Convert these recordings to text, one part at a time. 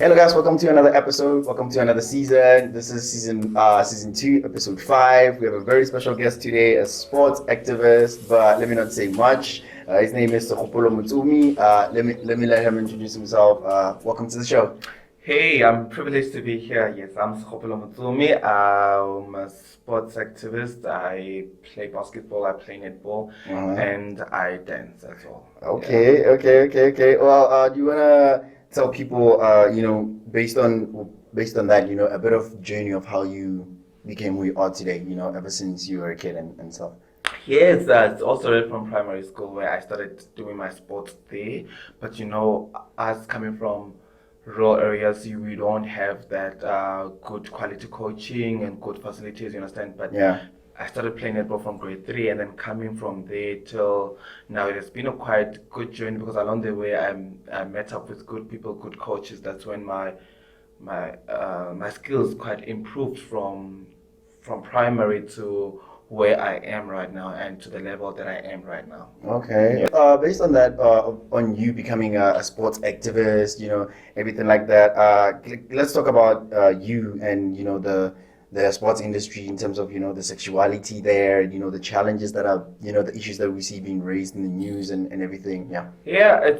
Hello guys, welcome to another episode. Welcome to another season. This is season 2, episode 5. We have a very special guest today, a sports activist, but let me not say much. His name is Segopolo Motsumi. Let me let him introduce himself. Welcome to the show. Hey, I'm privileged to be here. Yes, I'm Segopolo Motsumi. I'm a sports activist. I play basketball, I play netball, and I dance as well. Okay. Well, do you wanna tell people, based on that, a bit of journey of how you became who you are today, ever since you were a kid and stuff. Yes, it's also right from primary school where I started doing my sports there. But us coming from rural areas, we don't have that good quality coaching and good facilities, you understand? But Yeah. I started playing netball from grade 3, and then coming from there till now, it has been a quite good journey because along the way I met up with good people, good coaches. That's when my skills quite improved from primary to where I am right now and to the level that I am right now. Okay. Based on that, on you becoming a sports activist, everything like that. Let's talk about you and the sports industry in terms of the sexuality there, the challenges that are the issues that we see being raised in the news and everything. Yeah. Yeah,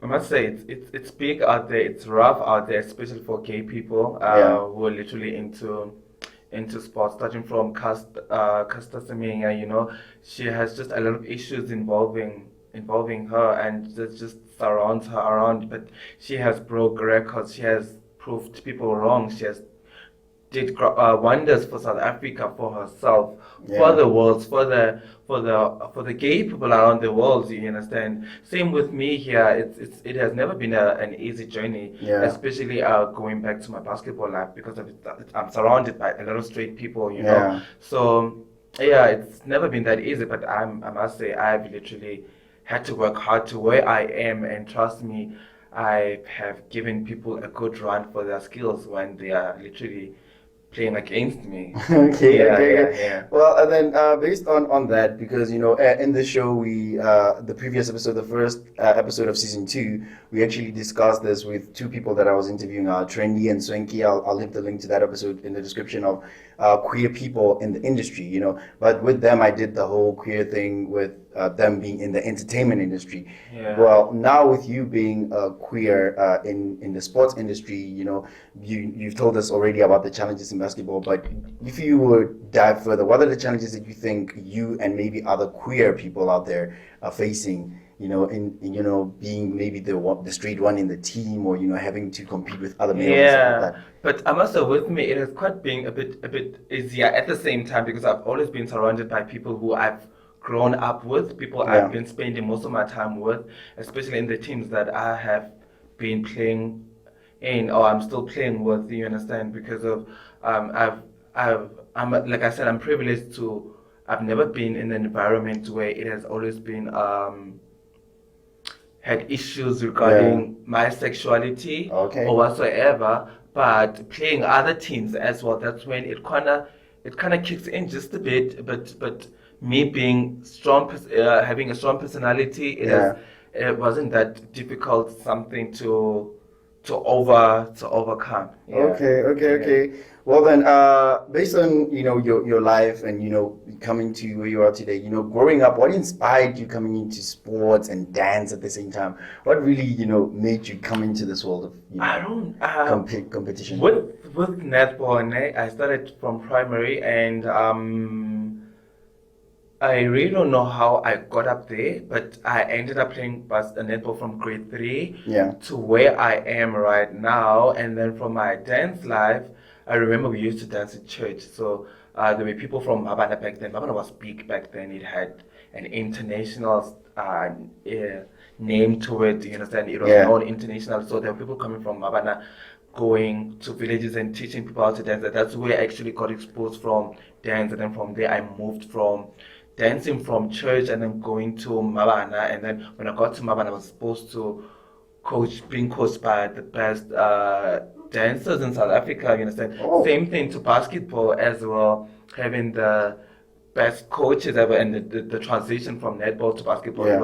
I must say it's big out there. It's rough out there, especially for gay people who are literally into sports. Starting from Caster Semenya, she has just a lot of issues involving her, and that just surrounds her around. But she has broke records. She has proved people wrong. She has did wonders for South Africa, for herself, for the world, for the gay people around the world. You understand? Same with me here. It has never been an easy journey, especially going back to my basketball life because I'm surrounded by a lot of straight people. So it's never been that easy. But I must say I've literally had to work hard to where I am, and trust me, I have given people a good run for their skills when they are literally playing against me. Okay. Well, and then based on that, because in the show the previous episode, the first episode of season 2, we actually discussed this with two people that I was interviewing, Trendy and Swanky. I'll leave the link to that episode in the description of queer people in the industry. But with them, I did the whole queer thing with them being in the entertainment industry. Yeah. Well, now with you being queer in the sports industry, you've told us already about the challenges in basketball. But if you would dive further, what are the challenges that you think you and maybe other queer people out there are facing? In being maybe the straight one in the team, or having to compete with other males. Yeah, Like that. but I must say, with me, it has quite been a bit easier at the same time because I've always been surrounded by people who I've grown up with, people I've been spending most of my time with, especially in the teams that I have been playing in, or I'm still playing with. You understand? Because of I'm like I said, I'm privileged to. I've never been in an environment where it has always been had issues regarding my sexuality or whatsoever, but playing other teams as well. That's when it kind of kicks in just a bit. But me being strong, having a strong personality, it wasn't that difficult something to overcome. Okay. Well then, based on your life and coming to where you are today, growing up, what inspired you coming into sports and dance at the same time? What really made you come into this world of I don't competition? With netball, and I started from primary, and I really don't know how I got up there, but I ended up playing netball from grade 3 to where I am right now. And then from my dance life, I remember we used to dance in church. So there were people from Mabana back then. Mabana was big back then. It had an international name to it. You understand? It was known international. So there were people coming from Mabana going to villages and teaching people how to dance. That's where I actually got exposed from dance. And then from there, I moved from dancing from church and then going to Mabana. And then when I got to Mabana, I was supposed to being coached by the best dancers in South Africa, you understand? Same thing to basketball as well, having the best coaches ever, and the transition from netball to basketball, it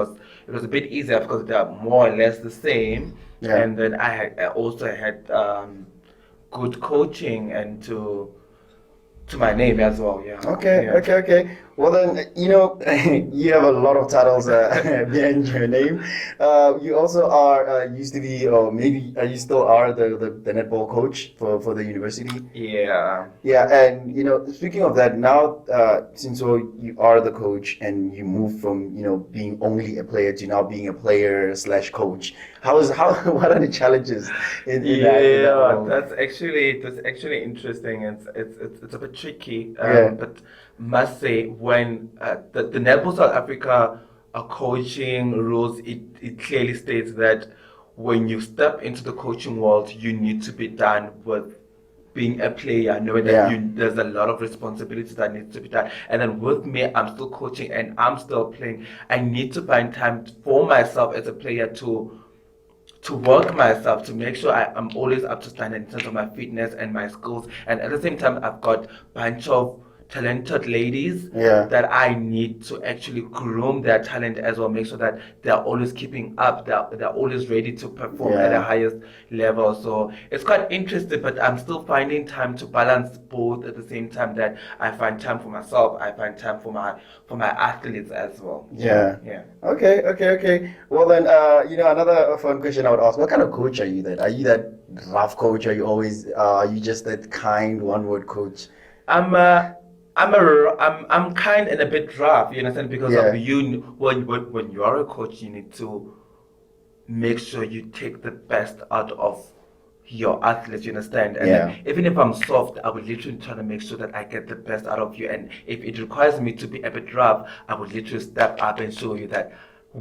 was a bit easier because they are more or less the same. Yeah. And then I also had good coaching and to my name as well. Yeah. Okay. Well then, you have a lot of titles behind your name. You also are used to be, or maybe you still are the netball coach for the university. Yeah. Yeah, and speaking of that, now since you are the coach and you moved from being only a player to now being a player slash coach, what are the challenges in that role? That's actually interesting. It's a bit tricky. Yeah. But must say when the Netball South Africa coaching rules, it clearly states that when you step into the coaching world, you need to be done with being a player, knowing that there's a lot of responsibility that needs to be done. And then with me, I'm still coaching and I'm still playing. I need to find time for myself as a player to work myself, to make sure I'm always up to standard in terms of my fitness and my skills. And at the same time, I've got a bunch of talented ladies that I need to actually groom their talent as well, make sure that they're always keeping up, they're always ready to perform at the highest level. So it's quite interesting, but I'm still finding time to balance both at the same time that I find time for myself, I find time for my athletes as well. Yeah. Okay. Well then, another fun question I would ask: what kind of coach are you? Then are you that rough coach? Are you always? Are you just that kind one-word coach? I'm kind and a bit rough, you understand, because of you. When you are a coach, you need to make sure you take the best out of your athletes, you understand? And then even if I'm soft, I would literally try to make sure that I get the best out of you. And if it requires me to be a bit rough, I would literally step up and show you that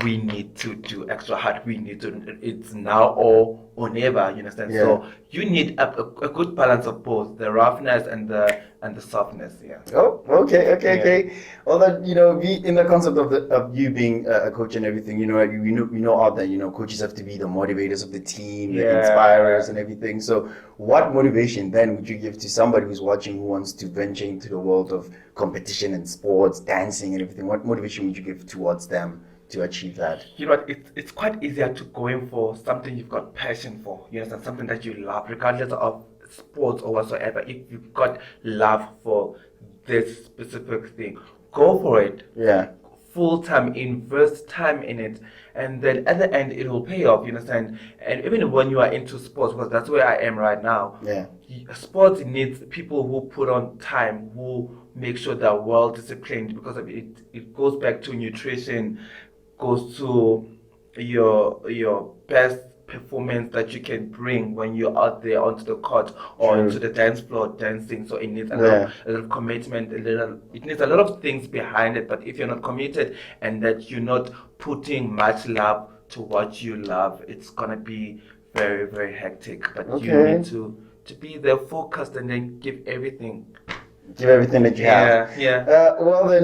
we need to do extra hard. It's now or never, you understand? Yeah. So you need a good balance of both the roughness and the softness. Yeah. Oh, okay. Well, then be in the concept of you being a coach and everything. We know out there. Coaches have to be the motivators of the team, the inspirers, and everything. So, what motivation then would you give to somebody who's watching who wants to venture into the world of competition and sports, dancing, and everything? What motivation would you give towards them to achieve that? You know what? It's quite easier to go in for something you've got passion for. You understand? Something that you love, regardless of sports or whatsoever. If you've got love for this specific thing, go for it. Yeah. Full time, invest time in it, and then at the end it will pay off. You understand? And even when you are into sports, because that's where I am right now. Yeah. Sports needs people who put on time, who make sure they're well disciplined, because of it. It goes back to nutrition, goes to your best performance that you can bring when you're out there onto the court or into the dance floor dancing. So it needs a lot of commitment, it needs a lot of things behind it. But if you're not committed and that you're not putting much love to what you love, it's gonna be very, very hectic. But you need to be there focused and then give everything. Give everything that you have. Well then,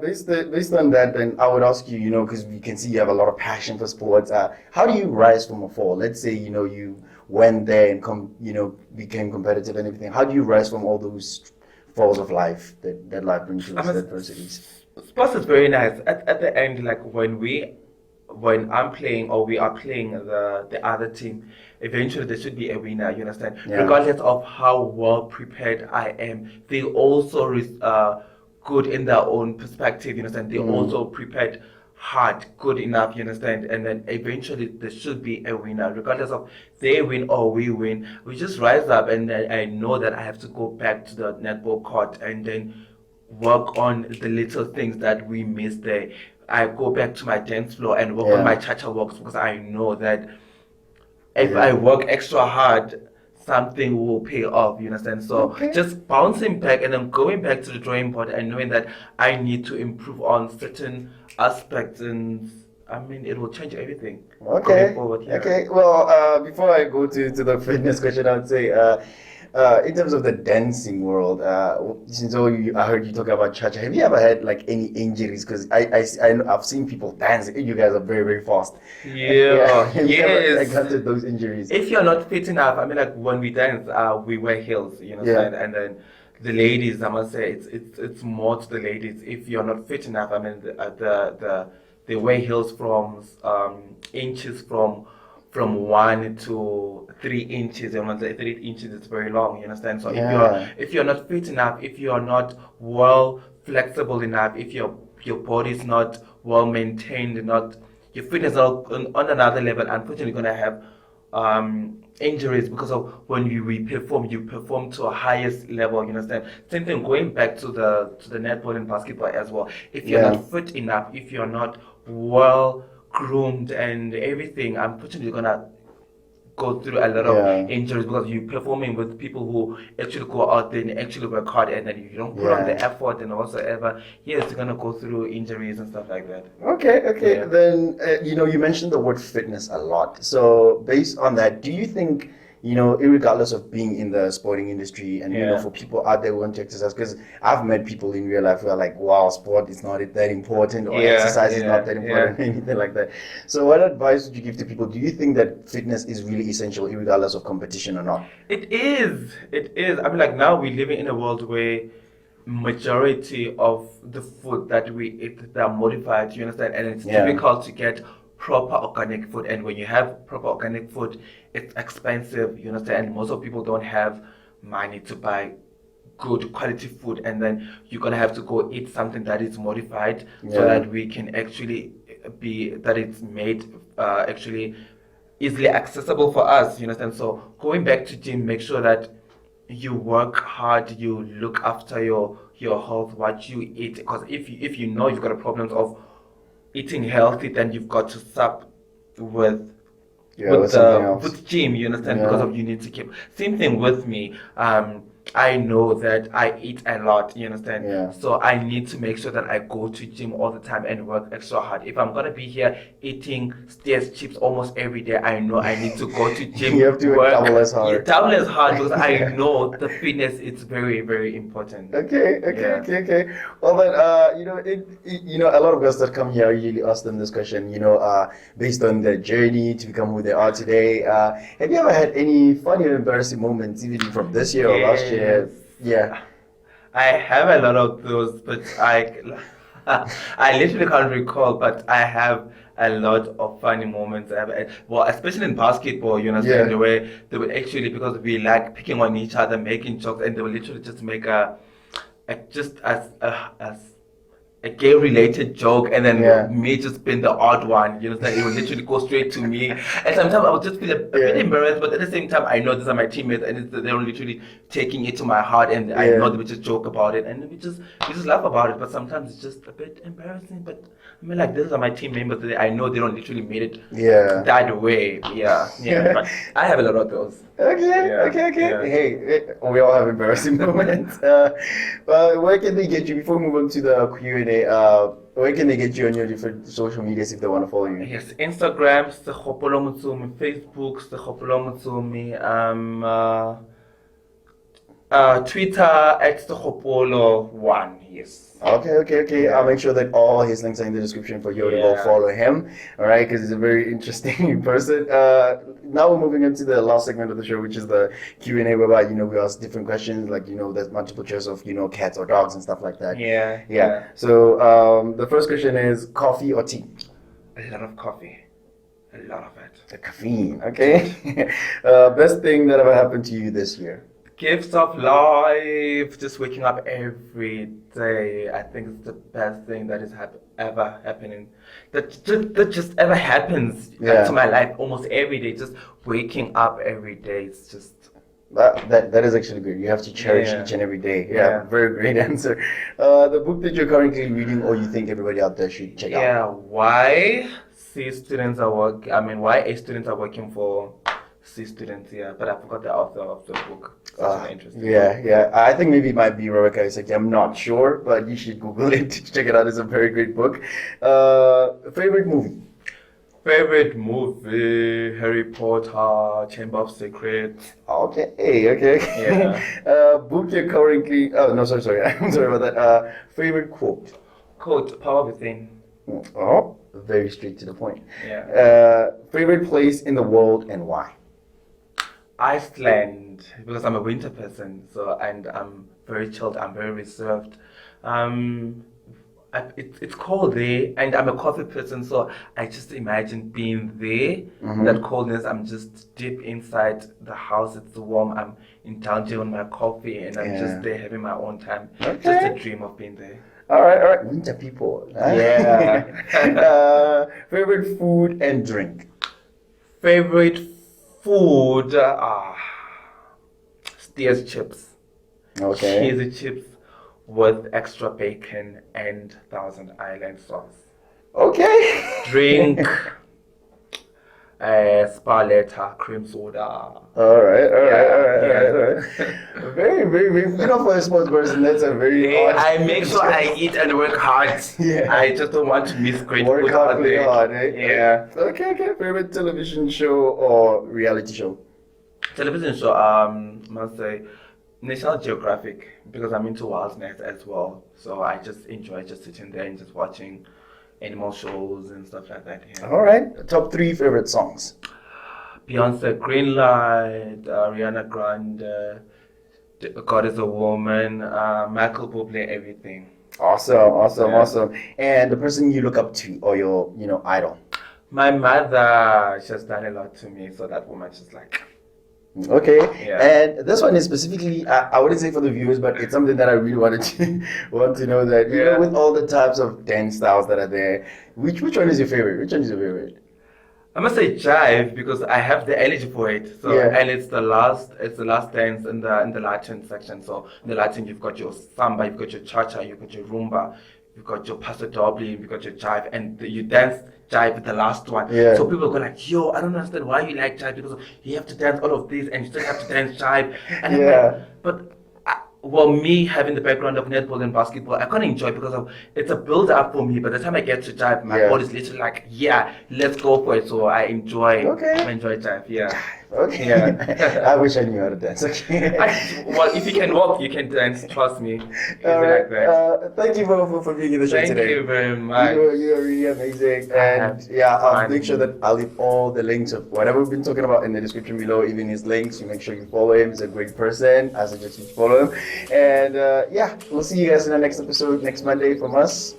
based on that, then I would ask you, because we can see you have a lot of passion for sports. How do you rise from a fall? Let's say you went there and became competitive and everything. How do you rise from all those falls of life that life brings to us, adversities? Sports is very nice. At the end, like when I'm playing or we are playing the other team, eventually there should be a winner, you understand? Regardless of how well prepared I am, they also good in their own perspective, you understand? They also prepared hard, good enough, you understand? And then eventually there should be a winner, regardless of they win or we win. We just rise up, and then I know that I have to go back to the netball court and then work on the little things that we missed there. I go back to my dance floor and work on my cha-cha walks, because I know that if I work extra hard, something will pay off, you understand? So just bouncing back and then going back to the drawing board and knowing that I need to improve on certain aspects, and I mean, it will change everything going forward. Okay. Well, before I go to the fitness question, I would say, in terms of the dancing world, since I heard you talk about cha-cha, have you ever had like any injuries? Because I've seen people dance. You guys are very, very fast. Have you ever encountered those injuries? If you're not fit enough, I mean, like when we dance, we wear heels, you know, and then the ladies, I must say, it's more to the ladies. If you're not fit enough, I mean, they wear heels from inches from 1 to 3 inches. And when I say 3 inches, it's very long. You understand? So if you're not fit enough, if you're not well flexible enough, if your body is not well maintained, not your fitness on another level, unfortunately, you're gonna have injuries because of when you perform to a highest level. You understand? Same thing going back to the netball and basketball as well. If you're not fit enough, if you're not well groomed and everything, unfortunately, you're gonna go through a lot of injuries because you're performing with people who actually go out there and actually work hard, and then if you don't put on the effort and whatsoever, yes, you're gonna go through injuries and stuff like that. Okay. Then you mentioned the word fitness a lot. So based on that, do you think, irregardless of being in the sporting industry and for people out there who want to exercise, because I've met people in real life who are like, wow, sport is not that important, or exercise is not that important, or anything like that. So what advice would you give to people? Do you think that fitness is really essential irregardless of competition or not? It is. I mean, like, now we're living in a world where majority of the food that we eat, they are modified, you understand, and it's difficult to get proper organic food. And when you have proper organic food, it's expensive, you understand, and most of people don't have money to buy good quality food, and then you're gonna have to go eat something that is modified so that we can actually it's made actually easily accessible for us, you understand. So going back to gym, make sure that you work hard, you look after your health, what you eat, because if you know you've got a problem of eating healthy, then you've got to sub with gym, you understand, because of you need to keep. Same thing with me. I know that I eat a lot, you understand? So I need to make sure that I go to gym all the time and work extra hard. If I'm gonna be here eating stairs chips almost every day, I know I need to go to gym. You have to work double as hard. Yeah, double as hard, because I know the fitness is very, very important. Okay. Well, then, a lot of guests that come here, I usually ask them this question, based on their journey to become who they are today. Have you ever had any funny or embarrassing moments, even from this year or last year? Yeah. I have a lot of those, but I literally can't recall, but I have a lot of funny moments. Well, especially in basketball, you understand, the way they would actually, because we like picking on each other, making jokes, and they would literally just make a gay-related joke, and then me just being the odd one, you know, that it would literally go straight to me. And sometimes I would just feel a bit embarrassed, but at the same time, I know these are my teammates, and they're literally taking it to my heart, and I know they would just joke about it, and we just laugh about it. But sometimes it's just a bit embarrassing. But I mean, like, these are my team members. I know they don't literally made it that way. But I have a lot of those. Okay. Hey, we all have embarrassing moments. Where can they get you, before we move on to the Q&A? Where can they get you on your different social medias if they want to follow you? Yes, Instagram, Segopolo Motsumi, Facebook, Segopolo Motsumi, Twitter at Segopolo1. Yes. Okay. I'll make sure that all his links are in the description for you to go follow him. All right, because he's a very interesting person. Now we're moving into the last segment of the show, which is the Q&A, whereby we ask different questions, like there's multiple choice of cats or dogs and stuff like that. Yeah. So the first question is coffee or tea? A lot of coffee. A lot of it. The caffeine. Okay. Best thing that ever happened to you this year? Gifts of life, just waking up every day. I think it's the best thing that is ever happening. That just ever happens to my life almost every day. Just waking up every day. It's just that is actually good. You have to cherish each and every day. Very great answer. The book that you're currently reading, or you think everybody out there should check out? Why A students are working for C students, but I forgot the author of the book. Interesting. I think maybe it might be Rebecca Isaki. I'm not sure, but you should Google it to check it out. It's a very great book. Favorite movie? Favorite movie, Harry Potter, Chamber of Secrets. Okay. Yeah. Book you're currently... Oh, no, sorry. I'm sorry about that. Favorite quote? Quote, Power Within. Oh, very straight to the point. Yeah. Favorite place in the world and why? Iceland, because I'm a winter person, so and I'm very chilled, I'm very reserved. It's cold there, and I'm a coffee person, so I just imagine being there. That coldness, I'm just deep inside the house. It's warm. I'm indulging on my coffee, and I'm just there having my own time. Okay. Just a dream of being there. All right. Winter people. Yeah. Favorite food and drink? Favorite food? Steers chips. Okay. Cheesy chips with extra bacon and Thousand Island sauce. Okay. Drink Sparletta, cream soda. All right. Yeah. Very, very, for a sports person, that's a very odd. I make sure I eat and work hard. Yeah. I just don't want to miss great Work food hard, out play there. hard, eh? Yeah. Okay. Favorite television show or reality show? Television show, must say National Geographic, because I'm into wildlife as well. So I just enjoy just sitting there and just watching animal shows and stuff like that. Yeah. All right. Top 3 favorite songs? Beyonce, Green Light, Ariana Grande, God is a Woman, Michael Bublé, everything. Awesome. And the person you look up to or your, idol? My mother, she has done a lot to me, so that woman, she's like... Okay, Yeah. and this one is specifically, I wouldn't say for the viewers, but it's something that I really want to know that, with all the types of dance styles that are there, which one is your favorite? Which one is your favorite? I must say jive because I have the energy for it. So and it's the last dance in the Latin section. So in the Latin you've got your samba, you've got your cha-cha, you've got your rumba, you've got your paso doble, you've got your jive, and you dance jive with the last one. Yeah. So people go like, yo, I don't understand why you like jive because you have to dance all of these and you still have to dance jive. And I'm like, but me having the background of netball and basketball, I can't enjoy because it's a build up for me. By the time I get to jive, my body's literally like, let's go for it. So I enjoy jive. Yeah. Okay. Yeah. I wish I knew how to dance. Okay. Well, if you can walk, you can dance. Trust me. All right. Like that. Thank you for being in the show Thank today. you very much. You're really amazing. And I'll make sure that I'll leave all the links of whatever we've been talking about in the description below, even his links. You make sure you follow him. He's a great person. I suggest you follow him. And we'll see you guys in the next episode next Monday from us.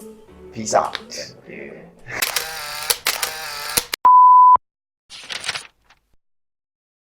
Peace out. Yeah.